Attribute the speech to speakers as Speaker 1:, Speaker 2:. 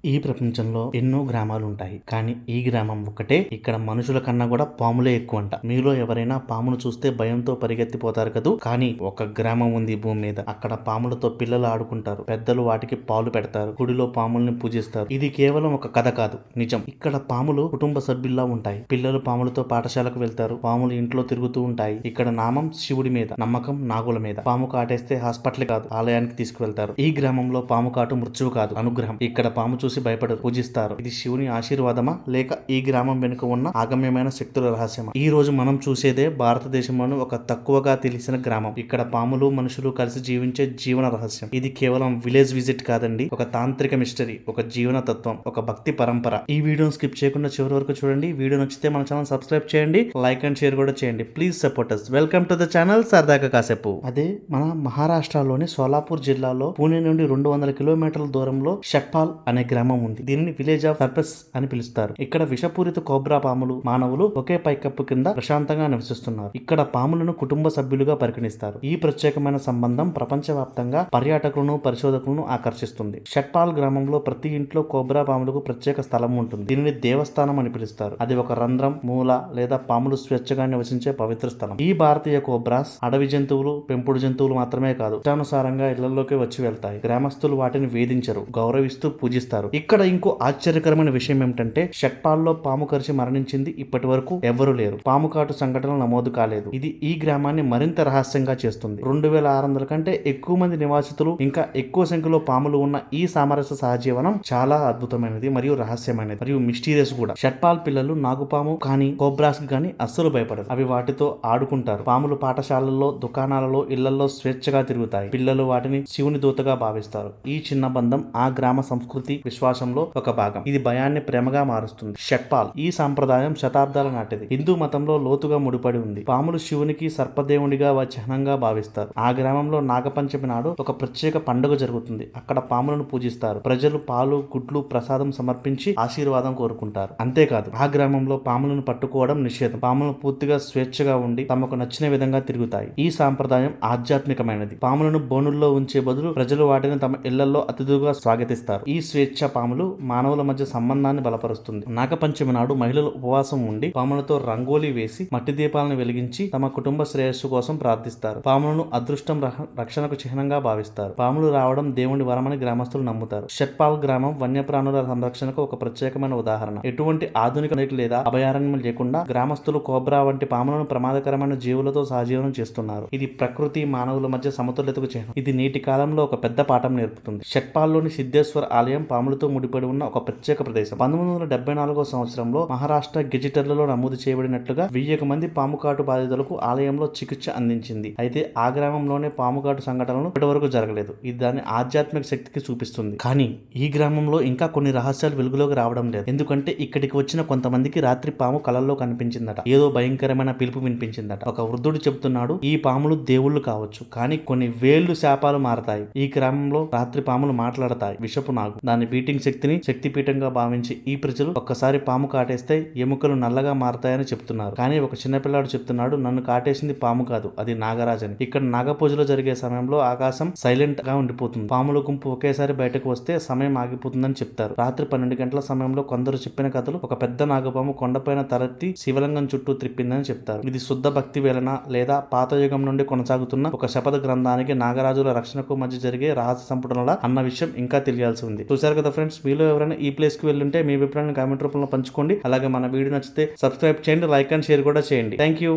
Speaker 1: ఈ ప్రపంచంలో ఎన్నో గ్రామాలు ఉంటాయి. కానీ ఈ గ్రామం ఒక్కటే ఇక్కడ మనుషుల కన్నా కూడా పాములే ఎక్కువ అంట. మీలో ఎవరైనా పామును చూస్తే భయంతో పరిగెత్తిపోతారు కదూ. కానీ ఒక గ్రామం ఉంది ఈ భూమి మీద. అక్కడ పాములతో పిల్లలు ఆడుకుంటారు. పెద్దలు వాటికి పాలు పెడతారు. గుడిలో పాముల్ని పూజిస్తారు. ఇది కేవలం ఒక కథ కాదు, నిజం. ఇక్కడ పాములు కుటుంబ సభ్యుల్లా ఉంటాయి. పిల్లలు పాములతో పాఠశాలకు వెళ్తారు. పాములు ఇంట్లో తిరుగుతూ ఉంటాయి. ఇక్కడ నామం శివుడి మీద, నమ్మకం నాగుల మీద. పాము కాటేస్తే హాస్పిటల్ కాదు, ఆలయానికి తీసుకువెళ్తారు. ఈ గ్రామంలో పాము కాటు మృత్యువు కాదు, అనుగ్రహం. ఇక్కడ పాము చూసి భయపడరు, పూజిస్తారు. ఇది శివుని ఆశీర్వాదమా లేక ఈ గ్రామం వెనుక ఉన్న ఆగమ్యమైన శక్తుల రహస్యమా? ఈ రోజు మనం చూసేదే భారతదేశంలోని ఒక తక్కువగా తెలిసిన గ్రామం. ఇక్కడ పాములు మనుషులు కలిసి జీవించే జీవన రహస్యం. ఇది కేవలం విలేజ్ విజిట్ కాదండి, ఒక తాంత్రిక మిస్టరీ, ఒక జీవన తత్వం, ఒక భక్తి పరంపర. ఈ వీడియోని స్కిప్ చేయకుండా చివరి వరకు చూడండి. వీడియో నచ్చితే మన ఛానల్ సబ్స్క్రైబ్ చేయండి, లైక్ అండ్ షేర్ కూడా చేయండి. Please support us. Welcome to the channel సరదాగా కాసేపు. అదే మన మహారాష్ట్రలోని సోలాపూర్ జిల్లాలో పూణే నుండి 200 కిలోమీటర్ల దూరంలో షట్పాల్ అనే గ్రామం ఉంది. దీనిని విలేజ్ ఆఫ్ సర్పస్ అని పిలుస్తారు. ఇక్కడ విషపూరిత కోబ్రా పాములు, మానవులు ఒకే పైకప్పు కింద ప్రశాంతంగా నివసిస్తున్నారు. ఇక్కడ పాములను కుటుంబ సభ్యులుగా పరిగణిస్తారు. ఈ ప్రత్యేకమైన సంబంధం ప్రపంచవ్యాప్తంగా పర్యాటకులను, పరిశోధకులను ఆకర్షిస్తుంది. షట్పాల్ గ్రామంలో ప్రతి ఇంట్లో కోబ్రా పాములకు ప్రత్యేక స్థలం ఉంటుంది. దీనిని దేవస్థానం అని పిలుస్తారు. అది ఒక రంధ్రం, మూల లేదా పాములు స్వేచ్ఛగా నివసించే పవిత్ర స్థలం. ఈ భారతీయ కోబ్రాస్ అడవి జంతువులు, పెంపుడు జంతువులు మాత్రమే కాదు, ఇష్టానుసారంగా ఇళ్లలోకి వచ్చి వెళ్తాయి. గ్రామస్తులు వాటిని వేధించరు, గౌరవిస్తూ పూజిస్తారు. ఇక్కడ ఇంకో ఆశ్చర్యకరమైన విషయం ఏమిటంటే షట్పాల్లో పాము కరిచి మరణించింది ఇప్పటి వరకు ఎవ్వరూ లేరు. పాము కాటు సంఘటనలు నమోదు కాలేదు. ఇది ఈ గ్రామాన్ని మరింత రహస్యంగా చేస్తుంది. 2600 కంటే ఎక్కువ మంది నివాసితులు, ఇంకా ఎక్కువ సంఖ్యలో పాములు ఉన్న ఈ సామరస్య సహజీవనం చాలా అద్భుతమైనది మరియు రహస్యమైనది మరియు మిస్టీరియస్ కూడా. షట్పాల్ పిల్లలు నాగుపాము కానీ కోబ్రాస్ కానీ అస్సలు భయపడరు. అవి వాటితో ఆడుకుంటారు. పాములు పాఠశాలల్లో, దుకాణాలలో, ఇళ్లలో స్వేచ్ఛగా తిరుగుతాయి. పిల్లలు వాటిని శివుని దూతగా భావిస్తారు. ఈ చిన్న బంధం ఆ గ్రామ సంస్కృతి, విశ్వాసంలో ఒక భాగం. ఇది భయాన్ని ప్రేమగా మారుస్తుంది. షట్పాల్ ఈ సంప్రదాయం శతాబ్దాల నాటిది. హిందూ మతంలో లోతుగా ముడిపడి ఉంది. పాములు శివునికి సర్పదేవునిగా చిహ్నంగా భావిస్తారు. ఆ గ్రామంలో నాగపంచమి నాడు ఒక ప్రత్యేక పండుగ జరుగుతుంది. అక్కడ పాములను పూజిస్తారు. ప్రజలు పాలు, గుడ్లు, ప్రసాదం సమర్పించి ఆశీర్వాదం కోరుకుంటారు. అంతేకాదు ఆ గ్రామంలో పాములను పట్టుకోవడం నిషేధం. పాములు పూర్తిగా స్వేచ్ఛగా ఉండి తమకు నచ్చిన విధంగా తిరుగుతాయి. ఈ సాంప్రదాయం ఆధ్యాత్మికమైనది. పాములను బోనుల్లో ఉంచే బదులు ప్రజలు వాటిని తమ ఇళ్లలో అతిథులుగా స్వాగతిస్తారు. ఈ స్వేచ్ఛ పాములు మానవుల మధ్య సంబంధాన్ని బలపరుస్తుంది. నాగపంచమి నాడు మహిళలు ఉపవాసం ఉండి పాములతో రంగోలీ వేసి మట్టి దీపాలను వెలిగించి తమ కుటుంబ శ్రేయస్సు కోసం ప్రార్థిస్తారు. పాములను అదృష్టం, రక్షణకు చిహ్నంగా భావిస్తారు. పాములు రావడం దేవుని వరమని గ్రామస్తులు నమ్ముతారు. షట్పాల్ గ్రామం వన్యప్రాణుల సంరక్షణకు ఒక ప్రత్యేకమైన ఉదాహరణ. ఎటువంటి ఆధునిక లేదా అభయారణ్యం లేకుండా గ్రామస్తులు కోబ్రా వంటి పాములను ప్రమాదకరమైన జీవులతో సహజీవనం చేస్తున్నారు. ఇది ప్రకృతి, మానవుల మధ్య సమతుల్యతకు చిహ్నం. ఇది నేటి కాలంలో ఒక పెద్ద పాఠం నేర్పుతుంది. షట్పాల్లోని సిద్ధేశ్వర్ ఆలయం పాములతో ముడిపడి ఉన్న ఒక ప్రత్యేక ప్రదేశం. 1974 సంవత్సరంలో మహారాష్ట్ర గెజిటర్లలో నమోదు చేయబడినట్లుగా 1000 మంది పాముకాటు బాధితులకు ఆలయంలో చికిత్స అందించింది. అయితే ఆ గ్రామంలోనే పాముకాటు సంఘటనలు ఇప్పటి వరకు జరగలేదు. ఇది దాని ఆధ్యాత్మిక శక్తికి చూపిస్తుంది. కానీ ఈ గ్రామంలో ఇంకా కొన్ని రహస్యాలు వెలుగులోకి రావడం లేదు. ఎందుకంటే ఇక్కడికి వచ్చిన కొంతమందికి రాత్రి పాము కలల్లో కనిపించిందట. ఏదో భయంకరమైన పిలుపు వినిపించిందట. ఒక వృద్ధుడు చెబుతున్నాడు, ఈ పాములు దేవుళ్ళు కావచ్చు, కానీ కొన్ని వేళ్లు శాపాలు మారతాయి. ఈ గ్రామంలో రాత్రి పాములు మాట్లాడతాయి. విషపు నాగు దాని బీటింగ్ శక్తిని శక్తిపీఠంగా భావించి ఈ ప్రజలు ఒక్కసారి పాము కాటేస్తే ఎముకలు నల్లగా మారతాయని చెప్తున్నారు. కానీ ఒక చిన్నపిల్లాడు చెప్తున్నాడు, నన్ను కాటేసింది పాము కాదు, అది నాగరాజని. ఇక్కడ నాగపూజలో జరిగే సమయంలో ఆకాశం సైలెంట్ గా ఉండిపోతుంది. పాముల గుంపు ఒకేసారి బయటకు వస్తే సమయం ఆగిపోతుందని చెప్తారు. రాత్రి 12 గంటల సమయంలో కొందరు చెప్పిన కథలు ఒక పెద్ద నాగపాము కొండపైన తలెత్తి శివలింగం చుట్టూ త్రిప్పిందని చెప్తారు. ఇది శుద్ధ భక్తి వేలన లేదా పాత యుగం నుండి కొనసాగుతున్న ఒక శపథ గ్రంథానికి నాగరాజుల రక్షణకు మధ్య జరిగే రహస్య సంపుటనలా అన్న విషయం ఇంకా తెలియాల్సి ఉంది. చూసారు కదా ఫ్రెండ్స్, మీలో ఎవరైనా ఈ ప్లేస్ కి వెళ్ళుంటే మీ అభిప్రాయాన్ని కామెంట్ రూపంలో పంచుకోండి. అలాగే మన వీడియో నచ్చితే సబ్స్క్రైబ్ చేయండి, లైక్ అండ్ షేర్ కూడా చేయండి. Thank you.